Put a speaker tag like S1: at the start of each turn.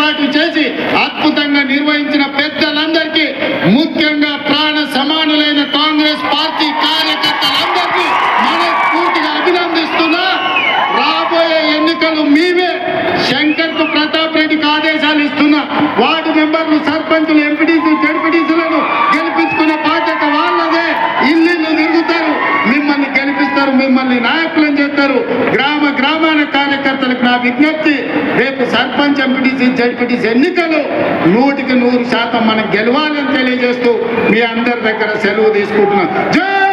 S1: ఏర్పాటు చేసి అద్భుతంగా నిర్వహించిన పెద్దలందరికీ, ముఖ్యంగా ప్రాణ సమానులైన కాంగ్రెస్ పార్టీ కార్యకర్తలందరికీ మనస్ఫూర్తిగా అభినందిస్తున్నా. రాబోయే ఎన్నికలు మీవే. శంకర్కు ప్రతాప్ రెడ్డికి ఆదేశాలు ఇస్తున్నా. వార్డు మెంబర్లు, సర్పంచులు, ఎంపీటీసీ, జడ్పీటీసీలను గెలిపించుకునే బాధ్యత వాళ్ళదే. ఇల్లు తిరుగుతారు, మిమ్మల్ని గెలిపిస్తారు, మిమ్మల్ని నాయకులను చేస్తారు. గ్రామాన కార్యకర్తలకు నా విజ్ఞప్తి, రేపు సర్పంచ్, ఎంపీటీసీ, జడ్పీటీసీ ఎన్నికలు 100% మనం గెలవాలని తెలియజేస్తూ మీ అందరి దగ్గర సెలవు తీసుకుంటున్నాం. జై